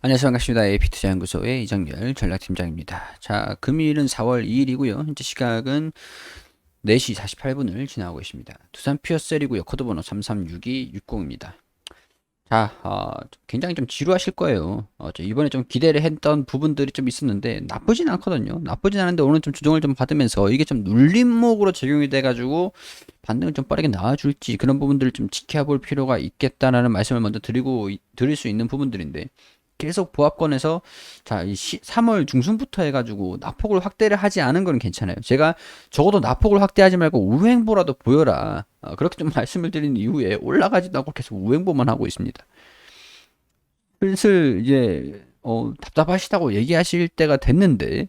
안녕하세요. 반갑습니다. 에이피투자연구소의 이정열 전략팀장입니다. 자, 금일은 4월 2일이고요. 현재 시각은 4시 48분을 지나고 있습니다. 두산 피어셀이고요. 코드번호 336260입니다. 자, 굉장히 좀 지루하실 거예요. 이번에 좀 기대를 했던 부분들이 좀 있었는데 나쁘진 않거든요. 나쁘진 않은데 오늘 좀 조정을 좀 받으면서 이게 좀 눌림목으로 적용이 돼가지고 반등을 좀 빠르게 나와줄지 그런 부분들을 좀 지켜볼 필요가 있겠다라는 말씀을 먼저 드릴 수 있는 부분들인데 계속 보합권에서 자, 3월 중순부터 해가지고 낙폭을 확대를 하지 않은 건 괜찮아요. 제가 적어도 낙폭을 확대하지 말고 우행보라도 보여라. 그렇게 좀 말씀을 드린 이후에 올라가지도 않고 계속 우행보만 하고 있습니다. 슬슬 이제 답답하시다고 얘기하실 때가 됐는데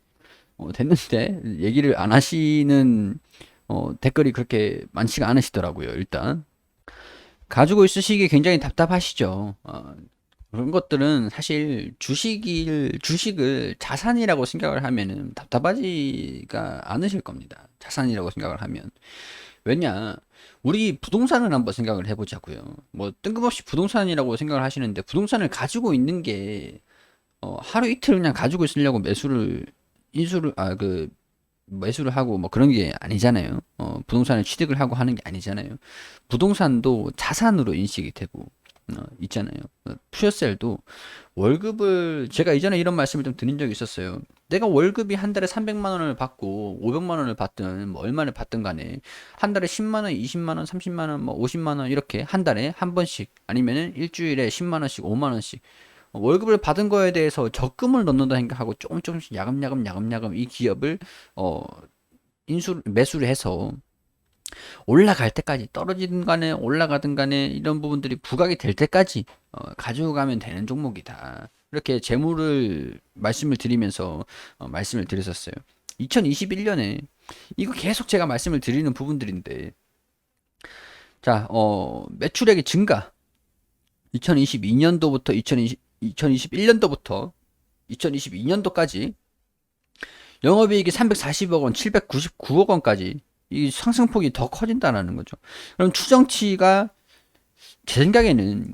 얘기를 안 하시는 댓글이 그렇게 많지가 않으시더라고요. 일단 가지고 있으시기 굉장히 답답하시죠. 그런 것들은 사실 주식을 자산이라고 생각을 하면은 답답하지가 않으실 겁니다. 자산이라고 생각을 하면. 왜냐, 우리 부동산을 한번 생각을 해보자고요. 뭐, 뜬금없이 부동산이라고 생각을 하시는데, 부동산을 가지고 있는 게, 하루 이틀 그냥 가지고 있으려고 매수를 하고 뭐 그런 게 아니잖아요. 부동산을 취득을 하고 하는 게 아니잖아요. 부동산도 자산으로 인식이 되고, 있잖아요. 퓨어셀도 월급을 제가 이전에 이런 말씀을 좀 드린 적이 있었어요. 내가 월급이 한 달에 300만 원을 받고 500만 원을 받든 뭐 얼마를 받든 간에 한 달에 10만 원, 20만 원, 30만 원, 뭐 50만 원 이렇게 한 달에 한 번씩 아니면은 일주일에 10만 원씩, 5만 원씩 월급을 받은 거에 대해서 적금을 넣는다 생각하고 조금씩 야금야금 이 기업을 어 매수를 해서 올라갈 때까지 떨어지든 간에 올라가든 간에 이런 부분들이 부각이 될 때까지 가지고 가면 되는 종목이다. 이렇게 재무를 말씀을 드리면서 말씀을 드렸었어요. 2021년에 이거 계속 제가 말씀을 드리는 부분들인데 자, 매출액의 증가 2022년도부터 2021년도부터 2022년도까지 영업이익이 340억 원, 799억 원까지 이 상승폭이 더 커진다는 거죠. 그럼 추정치가 제 생각에는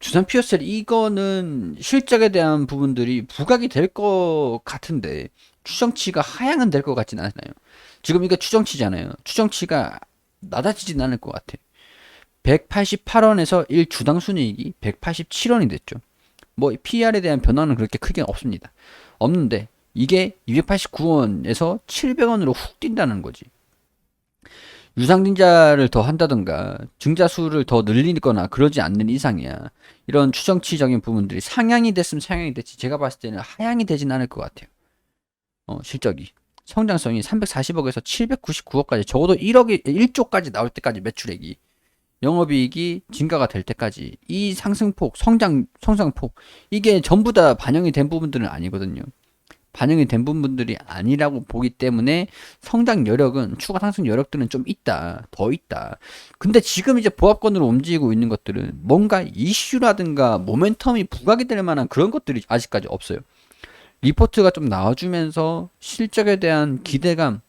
두산 피어셀 이거는 실적에 대한 부분들이 부각이 될 것 같은데 추정치가 하향은 될 것 같진 않아요. 지금 이거 추정치잖아요. 추정치가 낮아지진 않을 것 같아. 188원에서 1주당 순이익이 187원이 됐죠. 뭐 PR에 대한 변화는 그렇게 크게 없습니다. 없는데 이게 289원에서 700원으로 훅 뛴다는 거지. 유상증자를 더 한다든가 증자수를 더 늘리거나 그러지 않는 이상이야. 이런 추정치적인 부분들이 상향이 됐으면 상향이 됐지. 제가 봤을 때는 하향이 되진 않을 것 같아요. 실적이. 성장성이 340억에서 799억까지 적어도 1억이 1조까지 나올 때까지 매출액이 영업이익이 증가가 될 때까지 이 상승폭, 성장폭 이게 전부 다 반영이 된 부분들은 아니거든요. 반영이 된 부분들이 아니라고 보기 때문에 성장 여력은 추가 상승 여력들은 좀 있다. 더 있다. 근데 지금 이제 보합권으로 움직이고 있는 것들은 뭔가 이슈라든가 모멘텀이 부각이 될 만한 그런 것들이 아직까지 없어요. 리포트가 좀 나와주면서 실적에 대한 기대감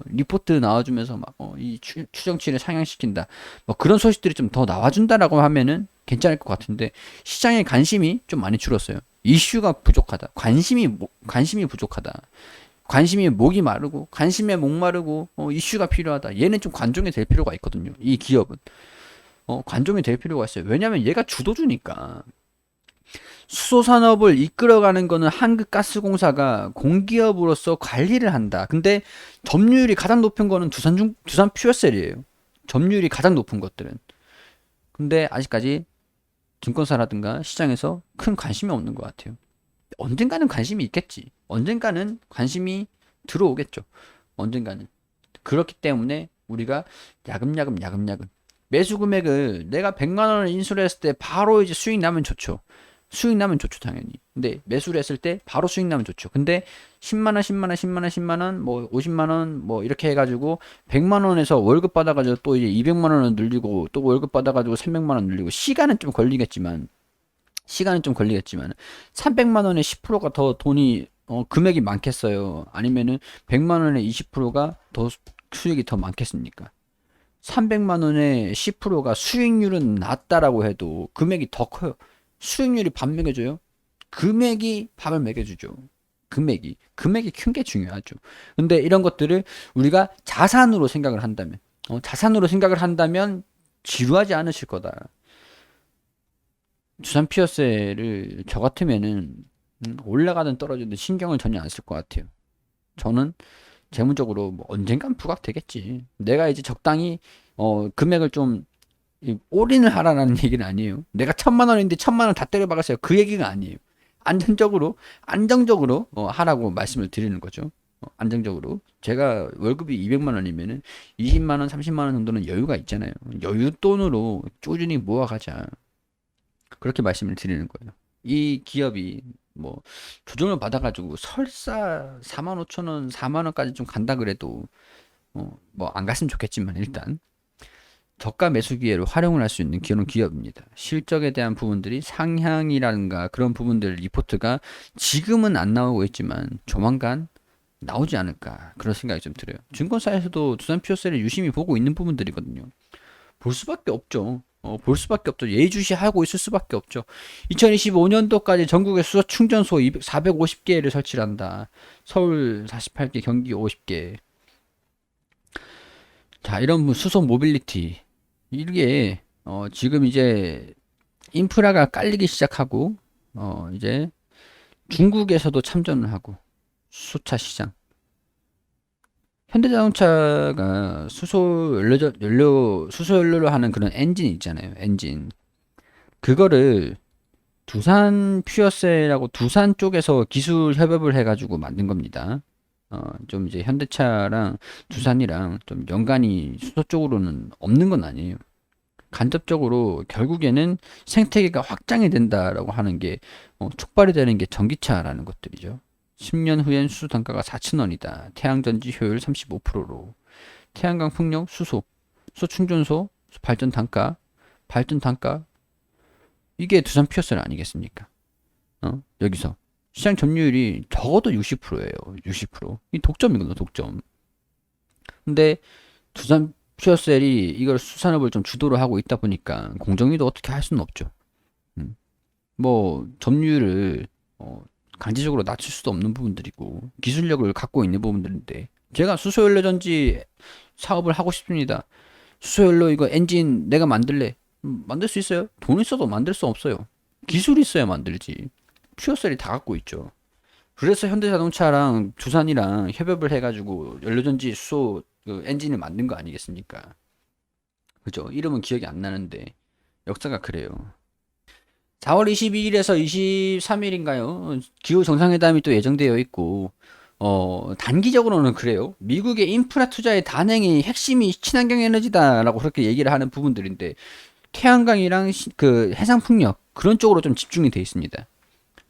리포트 나와주면서 이 추정치를 상향시킨다. 뭐 그런 소식들이 좀 더 나와준다라고 하면은 괜찮을 것 같은데 시장의 관심이 좀 많이 줄었어요. 이슈가 부족하다. 관심이 부족하다. 관심이 목이 마르고 관심에 목 마르고 이슈가 필요하다. 얘는 좀 관종이 될 필요가 있거든요. 이 기업은 관종이 될 필요가 있어요. 왜냐하면 얘가 주도주니까. 수소산업을 이끌어가는 거는 한국가스공사가 공기업으로서 관리를 한다. 근데 점유율이 가장 높은 거는 두산 퓨어셀이에요. 점유율이 가장 높은 것들은. 근데 아직까지 증권사라든가 시장에서 큰 관심이 없는 것 같아요. 언젠가는 관심이 있겠지. 언젠가는 관심이 들어오겠죠. 언젠가는. 그렇기 때문에 우리가 야금야금 매수 금액을 내가 100만 원을 인수를 했을 때 바로 이제 수익 나면 좋죠. 수익 나면 좋죠, 당연히. 근데 매수를 했을 때 바로 수익 나면 좋죠. 근데 10만 원, 10만 원, 10만 원, 10만 원, 뭐 50만 원, 뭐 이렇게 해가지고 100만 원에서 월급 받아가지고 또 이제 200만 원을 늘리고 또 월급 받아가지고 300만 원 늘리고 시간은 좀 걸리겠지만 300만 원에 10%가 더 돈이 금액이 많겠어요. 아니면은 100만 원에 20%가 더 수익이 더 많겠습니까? 300만 원에 10%가 수익률은 낮다라고 해도 금액이 더 커요. 수익률이 반명해져요. 금액이 밥을 먹여주죠. 금액이 큰 게 중요하죠. 근데 이런 것들을 우리가 자산으로 생각을 한다면, 자산으로 생각을 한다면 지루하지 않으실 거다. 두산 피어스를 저 같으면은 올라가든 떨어지든 신경을 전혀 안 쓸 것 같아요. 저는 재무적으로 뭐 언젠간 부각되겠지. 내가 이제 적당히 금액을 좀 올인을 하라는 얘기는 아니에요. 내가 1,000만 원인데 1,000만 원 다 때려박았어요. 그 얘기가 아니에요. 안정적으로 하라고 말씀을 드리는 거죠. 안정적으로. 제가 월급이 200만 원이면은 20만 원, 30만 원 정도는 여유가 있잖아요. 여윳돈으로 꾸준히 모아가자. 그렇게 말씀을 드리는 거예요. 이 기업이 뭐 조정을 받아가지고 설사 4만 5천 원, 4만 원까지 좀 간다 그래도 뭐 안 갔으면 좋겠지만 일단 저가 매수 기회를 활용을 할 수 있는 그런 기업입니다. 실적에 대한 부분들이 상향이라든가 그런 부분들 리포트가 지금은 안 나오고 있지만 조만간 나오지 않을까 그런 생각이 좀 들어요. 증권사에서도 두산 피어스를 유심히 보고 있는 부분들이거든요. 볼 수밖에 없죠. 볼 수밖에 없죠. 예의주시하고 있을 수밖에 없죠. 2025년도까지 전국에 수소 충전소 450개를 설치를 한다. 서울 48개, 경기 50개. 자, 이런 수소 모빌리티. 이게 지금 이제 인프라가 깔리기 시작하고 이제 중국에서도 참전을 하고 수소차 시장. 현대자동차가 수소 연료로 하는 그런 엔진 있잖아요. 엔진. 그거를 두산 퓨어셀하고 두산 쪽에서 기술 협업을 해가지고 만든 겁니다. 좀 이제 현대차랑 두산이랑 좀 연관이 수소 쪽으로는 없는 건 아니에요. 간접적으로 결국에는 생태계가 확장이 된다라고 하는 게 촉발이 되는 게 전기차라는 것들이죠. 10년 후엔 수소 단가가 4,000원이다. 태양전지 효율 35%로. 태양광 풍력, 수소 충전소, 발전 단가. 이게 두산 피어스 아니겠습니까? 여기서 시장 점유율이 적어도 60%예요. 60%. 이 독점이거든요, 독점. 근데 두산 퓨어셀이 이걸 수산업을 좀 주도를 하고 있다 보니까 공정위도 어떻게 할 수는 없죠. 뭐 점유율을 강제적으로 낮출 수도 없는 부분들이고 기술력을 갖고 있는 부분들인데 제가 수소연료 전지 사업을 하고 싶습니다. 수소연료 이거 엔진 내가 만들래. 만들 수 있어요? 돈 있어도 만들 수 없어요. 기술이 있어야 만들지. 퓨어셀이 다 갖고 있죠. 그래서 현대자동차랑 두산이랑 협업을 해가지고 연료전지 수소 그 엔진을 만든 거 아니겠습니까? 그죠? 이름은 기억이 안 나는데 역사가 그래요. 4월 22일에서 23일인가요? 기후 정상회담이 또 예정되어 있고 단기적으로는 그래요. 미국의 인프라 투자의 단행이 핵심이 친환경 에너지다라고 그렇게 얘기를 하는 부분들인데 태양광이랑 그 해상 풍력 그런 쪽으로 좀 집중이 돼 있습니다.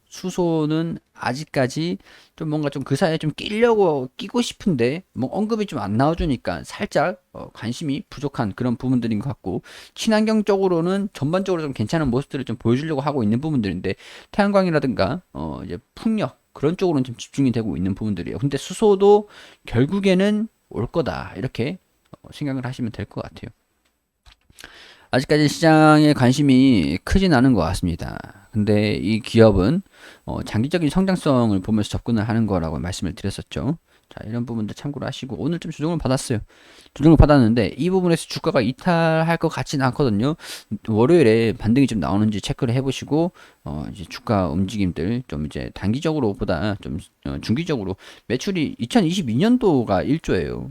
수소는 아직까지 좀 뭔가 좀 그 사이에 좀 끼고 싶은데 뭐 언급이 좀 안 나와주니까 살짝 관심이 부족한 그런 부분들인 것 같고 친환경 쪽으로는 전반적으로 좀 괜찮은 모습들을 좀 보여주려고 하고 있는 부분들인데 태양광이라든가 이제 풍력 그런 쪽으로는 좀 집중이 되고 있는 부분들이에요. 근데 수소도 결국에는 올 거다 이렇게 생각을 하시면 될 것 같아요. 아직까지 시장에 관심이 크진 않은 것 같습니다. 근데 이 기업은 장기적인 성장성을 보면서 접근을 하는 거라고 말씀을 드렸었죠. 자, 이런 부분들 참고를 하시고 오늘 좀 조정을 받았어요. 조정을 받았는데 이 부분에서 주가가 이탈할 것 같지는 않거든요. 월요일에 반등이 좀 나오는지 체크를 해보시고 이제 주가 움직임들 좀 이제 단기적으로보다 좀 중기적으로 매출이 2022년도가 1조예요.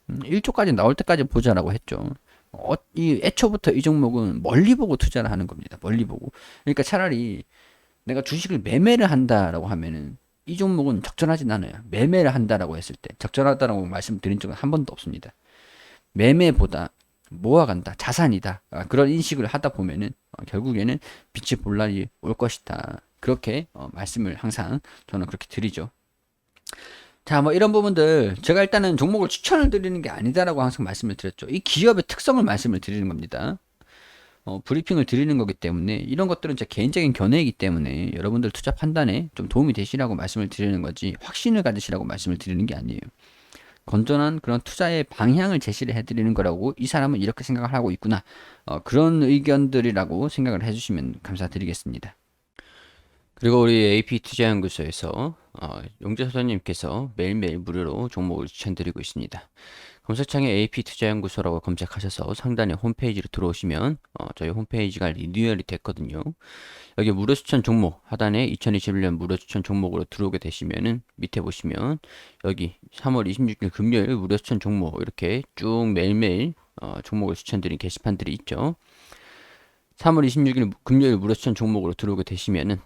1조까지 나올 때까지 보자라고 했죠. 이 애초부터 이 종목은 멀리 보고 투자를 하는 겁니다. 멀리 보고. 그러니까 차라리 내가 주식을 매매를 한다라고 하면은 이 종목은 적절하진 않아요. 매매를 한다라고 했을 때 적절하다라고 말씀드린 적은 한 번도 없습니다. 매매보다 모아간다, 자산이다. 그런 인식을 하다 보면은 결국에는 빛이 볼 날이 올 것이다. 그렇게 말씀을 항상 저는 그렇게 드리죠. 자, 뭐 이런 부분들 제가 일단은 종목을 추천을 드리는 게 아니다라고 항상 말씀을 드렸죠. 이 기업의 특성을 말씀을 드리는 겁니다. 브리핑을 드리는 거기 때문에 이런 것들은 제 개인적인 견해이기 때문에 여러분들 투자 판단에 좀 도움이 되시라고 말씀을 드리는 거지 확신을 가지시라고 말씀을 드리는 게 아니에요. 건전한 그런 투자의 방향을 제시를 해드리는 거라고 이 사람은 이렇게 생각을 하고 있구나. 그런 의견들이라고 생각을 해주시면 감사드리겠습니다. 그리고 우리 AP투자연구소에서 용재 소장님께서 매일매일 무료로 종목을 추천드리고 있습니다. 검색창에 AP투자연구소라고 검색하셔서 상단에 홈페이지로 들어오시면 저희 홈페이지가 리뉴얼이 됐거든요. 여기 무료 추천 종목 하단에 2021년 무료 추천 종목으로 들어오게 되시면은 밑에 보시면 여기 3월 26일 금요일 무료 추천 종목 이렇게 쭉 매일매일 종목을 추천드린 게시판들이 있죠. 3월 26일 금요일 무료 추천 종목으로 들어오게 되시면은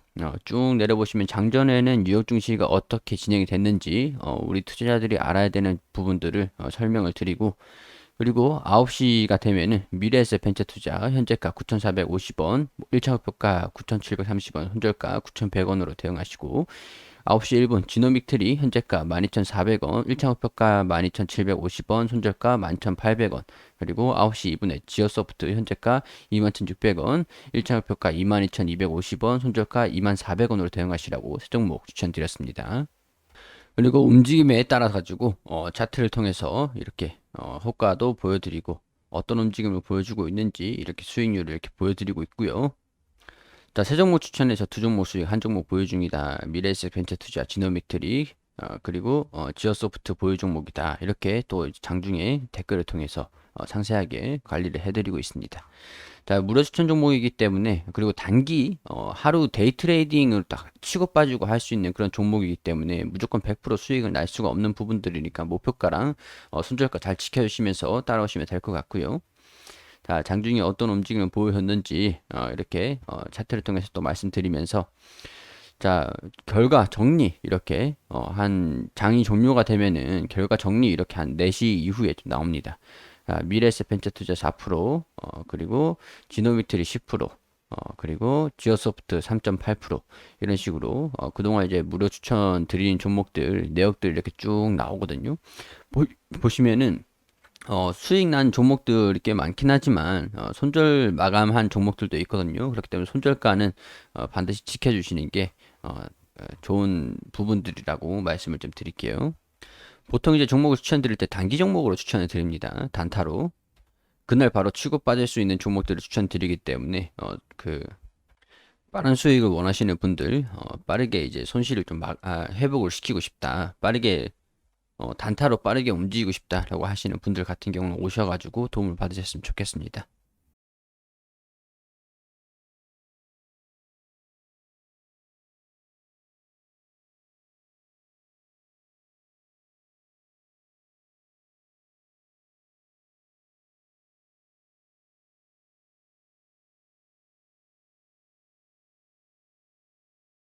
쭉 내려보시면 장전에는 뉴욕 증시가 어떻게 진행이 됐는지 우리 투자자들이 알아야 되는 부분들을 설명을 드리고, 그리고 9시가 되면은 미래에셋 벤처 투자 현재가 9,450원, 1차 목표가 9,730원, 손절가 9,100원으로 대응하시고, 9시 1분 지노믹 트리 현재가 12,400원, 1차 목표가 12,750원, 손절가 11,800원, 그리고 9시 2분에 지어소프트 현재가 21,600원, 1차 목표가 22,250원, 손절가 24,000원으로 대응하시라고 세 종목 추천드렸습니다. 그리고 움직임에 따라 가지고 차트를 통해서 이렇게 호가도 보여드리고 어떤 움직임을 보여주고 있는지 이렇게 수익률을 이렇게 보여드리고 있고요. 자, 세 종목 추천해서 두 종목 수익, 한 종목 보유 중이다. 미래에셋 벤처 투자, 지노믹트리, 그리고 지어소프트 보유 종목이다. 이렇게 또 장중에 댓글을 통해서 상세하게 관리를 해드리고 있습니다. 자, 무료 추천 종목이기 때문에, 그리고 단기 하루 데이 트레이딩을 딱 치고 빠지고 할 수 있는 그런 종목이기 때문에 무조건 100% 수익을 날 수가 없는 부분들이니까 목표가랑 손절가 잘 지켜주시면서 따라오시면 될 것 같고요. 자, 장중에 어떤 움직임을 보였는지 이렇게 차트를 통해서 또 말씀드리면서, 자, 결과 정리 이렇게 한 장이 종료가 되면은 결과 정리 이렇게 한 4시 이후에 좀 나옵니다. 미래에셋 벤처투자 4%, 그리고 지노미트리 10%, 그리고 지어소프트 3.8% 이런 식으로 그동안 이제 무료 추천 드린 종목들 내역들 이렇게 쭉 나오거든요. 보시면은 수익 난 종목들이 꽤 많긴 하지만 손절 마감한 종목들도 있거든요. 그렇기 때문에 손절가는 반드시 지켜주시는 게 좋은 부분들이라고 말씀을 좀 드릴게요. 보통 이제 종목을 추천드릴 때 단기 종목으로 추천을 드립니다. 단타로. 그날 바로 치고 빠질 수 있는 종목들을 추천드리기 때문에 빠른 수익을 원하시는 분들, 빠르게 이제 손실을 좀 회복을 시키고 싶다. 빠르게 단타로 빠르게 움직이고 싶다라고 하시는 분들 같은 경우는 오셔가지고 도움을 받으셨으면 좋겠습니다.